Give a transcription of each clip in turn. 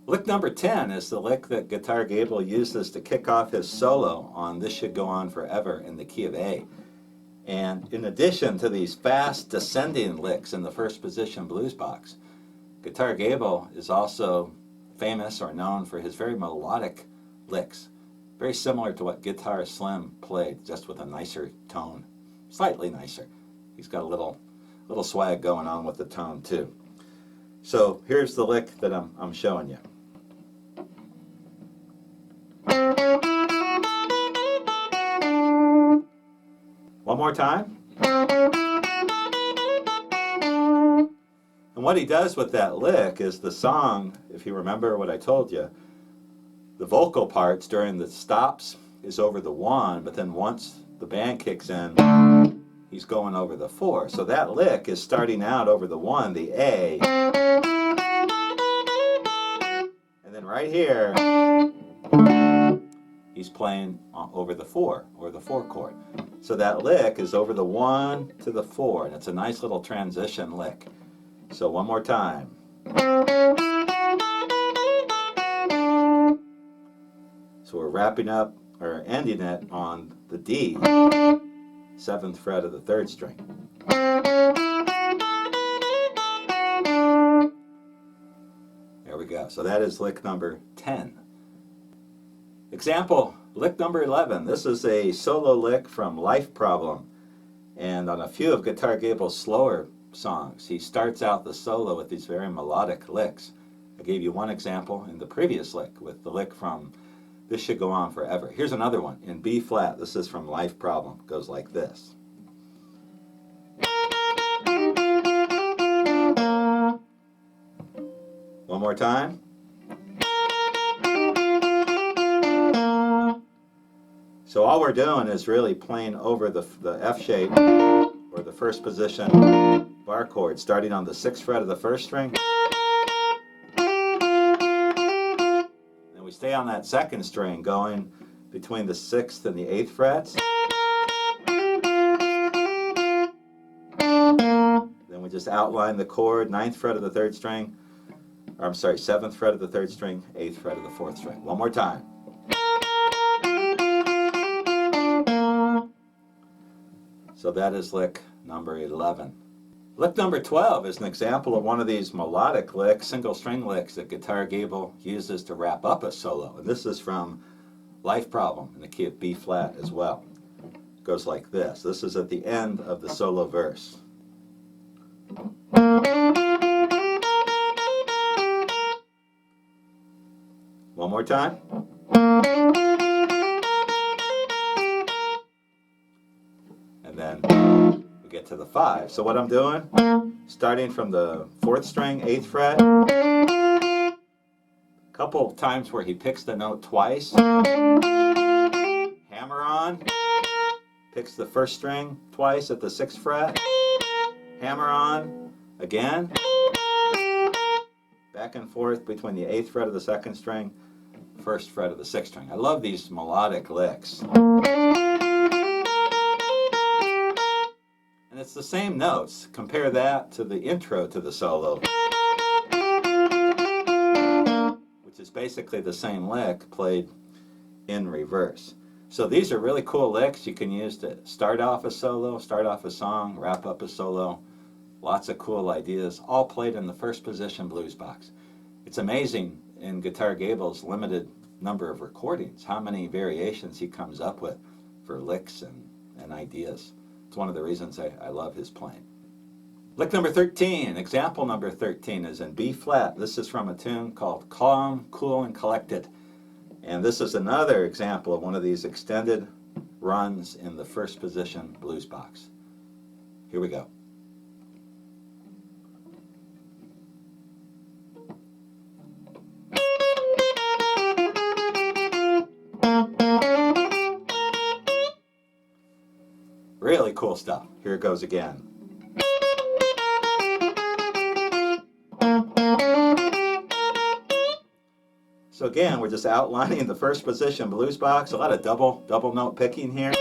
Lick number 10 is the lick that guitar Gable uses to kick off his solo on This Should Go On Forever in the key of A. And in addition to these fast descending licks in the first position blues box, guitar Gable is also famous or known for his very melodic licks, very similar to what Guitar Slim played, just with a nicer tone, slightly nicer. He's got a little swag going on with the tone too. So here's the lick that I'm showing you. One more time. And what he does with that lick is the song, if you remember what I told you, the vocal parts during the stops is over the 1, but then once the band kicks in, he's going over the 4. So that lick is starting out over the 1, the A, and then right here, he's playing over the 4, or the 4 chord. So that lick is over the 1 to the 4, and it's a nice little transition lick. So one more time. So we're wrapping up, or ending it on the D, 7th fret of the 3rd string. There we go. So that is lick number 10. Example, lick number 11. This is a solo lick from Life Problem. And on a few of Guitar Gable's slower songs, he starts out the solo with these very melodic licks. I gave you one example in the previous lick with the lick from This Should Go On Forever. Here's another one in B flat. This is from Life Problem. It goes like this. One more time. So all we're doing is really playing over the F shape, or the first position bar chord, starting on the 6th fret of the 1st string. Then we stay on that 2nd string, going between the 6th and the 8th frets. Then we just outline the chord, 9th fret of the 3rd string, or I'm sorry, 7th fret of the 3rd string, 8th fret of the 4th string. One more time. So that is lick number 11. Lick number 12 is an example of one of these melodic licks, single string licks that guitar Gable uses to wrap up a solo. And this is from Life Problem in the key of B flat as well. It goes like this. This is at the end of the solo verse. One more time. And then we get to the 5. So what I'm doing, starting from the 4th string, 8th fret, a couple times where he picks the note twice, hammer on, picks the 1st string twice at the 6th fret, hammer on again, back and forth between the 8th fret of the 2nd string, 1st fret of the 6th string. I love these melodic licks. And it's the same notes. Compare that to the intro to the solo, which is basically the same lick played in reverse. So these are really cool licks you can use to start off a solo, start off a song, wrap up a solo. Lots of cool ideas, all played in the first position blues box. It's amazing in Guitar Gable's limited number of recordings how many variations he comes up with for licks and ideas. It's one of the reasons I love his playing. Lick number 13, example number 13, is in B flat. This is from a tune called Calm, Cool, and Collected. And this is another example of one of these extended runs in the first position blues box. Here we go. Really cool stuff. Here it goes again. So again, we're just outlining the first position blues box. A lot of double note picking here.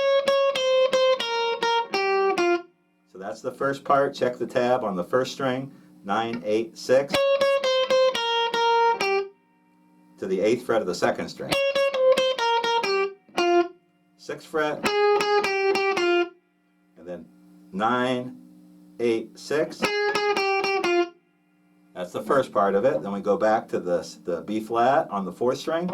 So that's the first part. Check the tab on the 1st string, 9, 8, 6. to the 8th fret of the 2nd string. 6th fret, and then 9, 8, 6. That's the first part of it. Then we go back to the B flat on the 4th string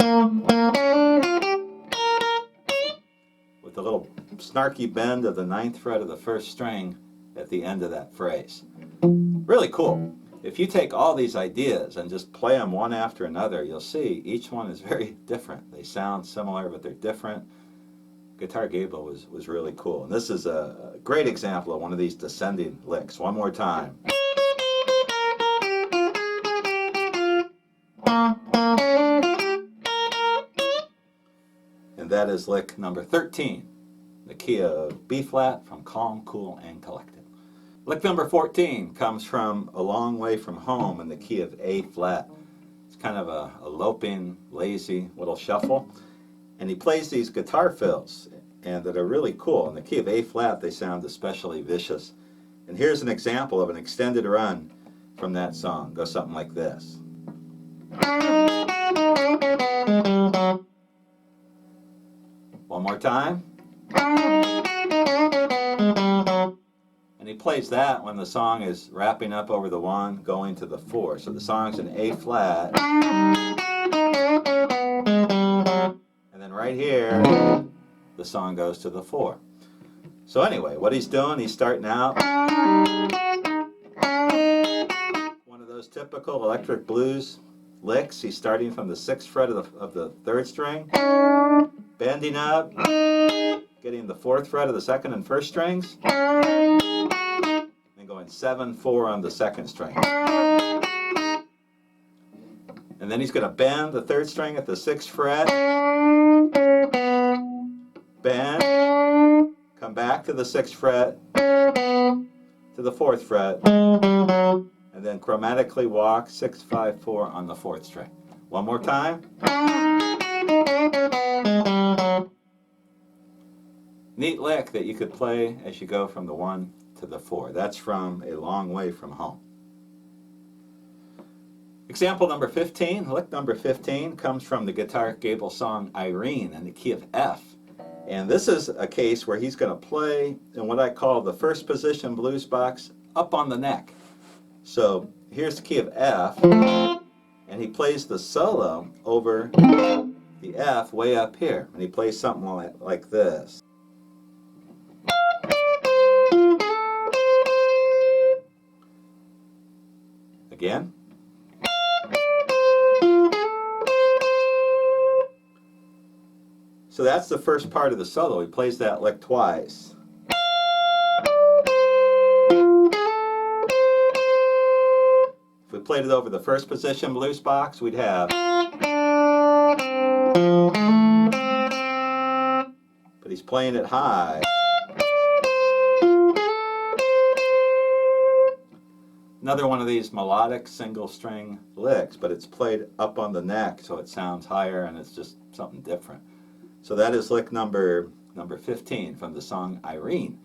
with a little snarky bend of the 9th fret of the 1st string at the end of that phrase. Really cool. If you take all these ideas and just play them one after another, you'll see each one is very different. They sound similar, but they're different. Guitar Gable was really cool. And this is a great example of one of these descending licks. One more time. And that is lick number 13, the key of B flat from Calm, Cool, and Collected. Lick number 14 comes from A Long Way From Home in the key of A flat. It's kind of a loping, lazy little shuffle. And he plays these guitar fills and that are really cool. In the key of A flat, they sound especially vicious. And here's an example of an extended run from that song. It goes something like this. One more time. And he plays that when the song is wrapping up over the 1, going to the 4. So the song's in A flat. And then right here, the song goes to the 4. So anyway, what he's doing, he's starting out one of those typical electric blues licks. He's starting from the 6th fret of the 3rd string, bending up, getting the 4th fret of the 2nd and 1st strings, and going 7, 4 on the 2nd string. And then he's going to bend the 3rd string at the 6th fret, bend, come back to the 6th fret, to the 4th fret, and then chromatically walk 6, 5, 4 on the 4th string. One more time. Neat lick that you could play as you go from the 1 to the 4. That's from A Long Way From Home. Example number 15, lick number 15, comes from the Guitar Gable song Irene in the key of F. And this is a case where he's going to play in what I call the first position blues box up on the neck. So here's the key of F, and he plays the solo over the F way up here. And he plays something like this. Again. So that's the first part of the solo. He plays that lick twice. If we played it over the first position blues box, we'd have. But he's playing it high. Another one of these melodic single string licks, but it's played up on the neck, so it sounds higher and it's just something different. So that is lick number 15 from the song Irene.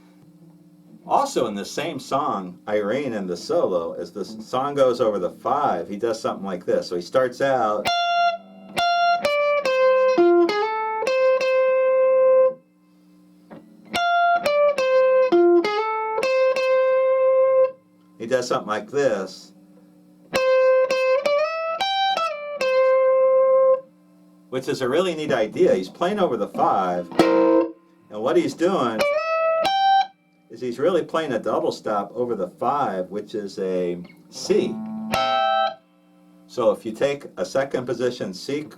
Also in the same song, Irene, in the solo, as the song goes over the 5, he does something like this. So he starts out. He does something like this. Which is a really neat idea. He's playing over the 5, and what he's doing is he's really playing a double stop over the 5, which is a C. So if you take a second position C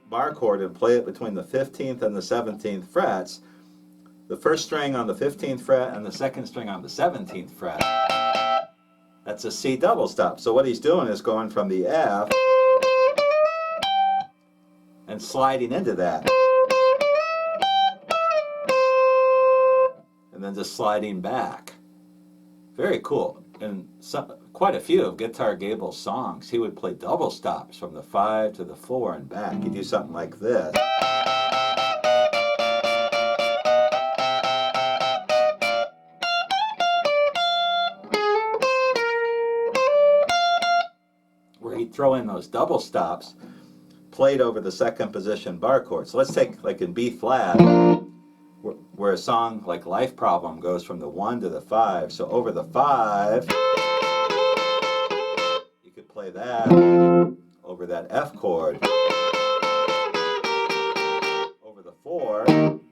bar chord and play it between the 15th and the 17th frets, the first string on the 15th fret and the second string on the 17th fret, that's a C double stop. So what he's doing is going from the F and sliding into that. And then just sliding back. Very cool. In quite a few of Guitar Gable's songs, he would play double stops from the 5 to the 4 and back. He'd do something like this. Where he'd throw in those double stops, played over the second position bar chord. So let's take like in B flat, where a song like Life Problem goes from the 1 to the 5. So over the 5, you could play that over that F chord. Over the 4,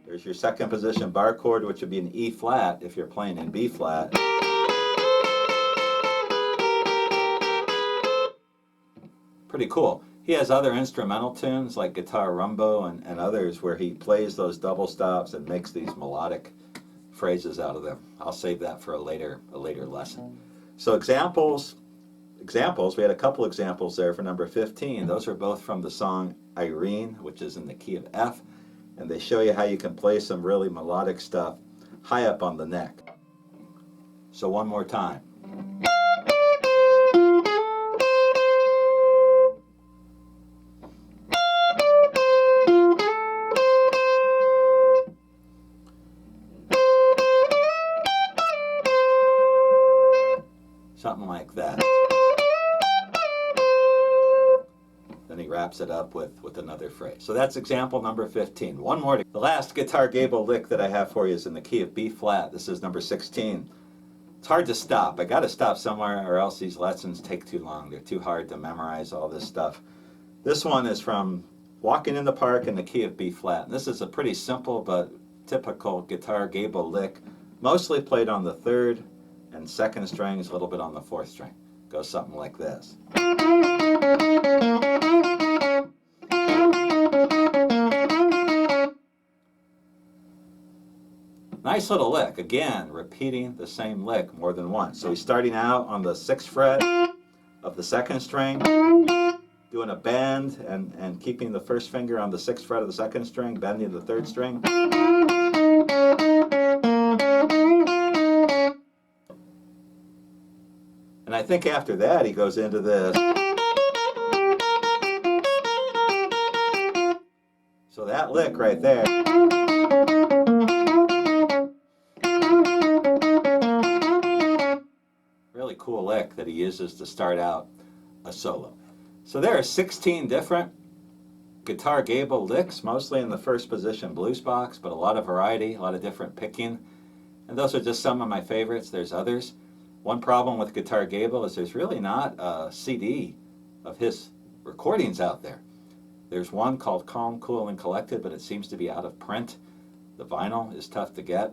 there's your second position bar chord, which would be an E flat if you're playing in B flat. Pretty cool. He has other instrumental tunes like Guitar Rumbo and others where he plays those double stops and makes these melodic phrases out of them. I'll save that for a later lesson. So examples, we had a couple examples there for number 15. Those are both from the song Irene, which is in the key of F, and they show you how you can play some really melodic stuff high up on the neck. So one more time. Something like that. Then he wraps it up with another phrase. So that's example number 15. One more. The last guitar Gable lick that I have for you is in the key of B flat. This is number 16. It's hard to stop. I got to stop somewhere or else these lessons take too long. They're too hard to memorize all this stuff. This one is from Walking in the Park in the key of B flat. And this is a pretty simple but typical guitar Gable lick, mostly played on the 3rd and 2nd strings, a little bit on the 4th string. Goes something like this. Nice little lick. Again, repeating the same lick more than once. So he's starting out on the 6th fret of the 2nd string, doing a bend and keeping the 1st finger on the 6th fret of the 2nd string, bending the 3rd string. And I think after that he goes into this. So that lick right there. Really cool lick that he uses to start out a solo. So there are 16 different guitar Gable licks, mostly in the 1st position blues box, but a lot of variety, a lot of different picking. And those are just some of my favorites. There's others. One problem with Guitar Gable is there's really not a CD of his recordings out there. There's one called Calm, Cool, and Collected, but it seems to be out of print. The vinyl is tough to get.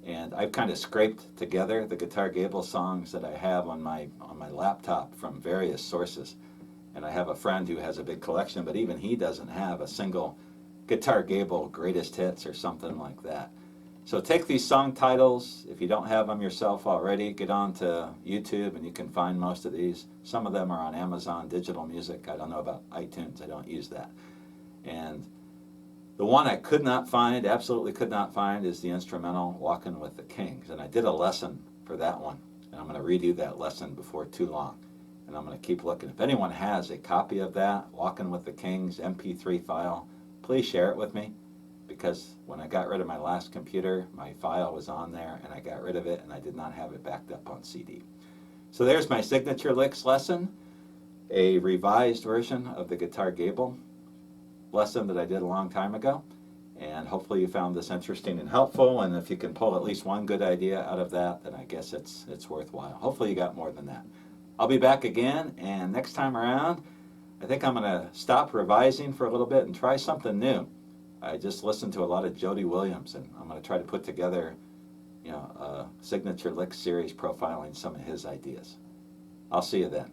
And I've kind of scraped together the Guitar Gable songs that I have on my laptop from various sources. And I have a friend who has a big collection, but even he doesn't have a single Guitar Gable greatest hits or something like that. So take these song titles, if you don't have them yourself already, get on to YouTube and you can find most of these. Some of them are on Amazon Digital Music. I don't know about iTunes, I don't use that. And the one I could not find, absolutely could not find, is the instrumental Walking with the Kings. And I did a lesson for that one. And I'm going to redo that lesson before too long. And I'm going to keep looking. If anyone has a copy of that, Walking with the Kings MP3 file, please share it with me. Because when I got rid of my last computer, my file was on there and I got rid of it and I did not have it backed up on CD. So there's my signature licks lesson, a revised version of the Guitar Gable lesson that I did a long time ago. And hopefully you found this interesting and helpful, and if you can pull at least one good idea out of that, then I guess it's worthwhile. Hopefully you got more than that. I'll be back again, and next time around, I think I'm going to stop revising for a little bit and try something new. I just listened to a lot of Jody Williams, and I'm going to try to put together, a signature lick series profiling some of his ideas. I'll see you then.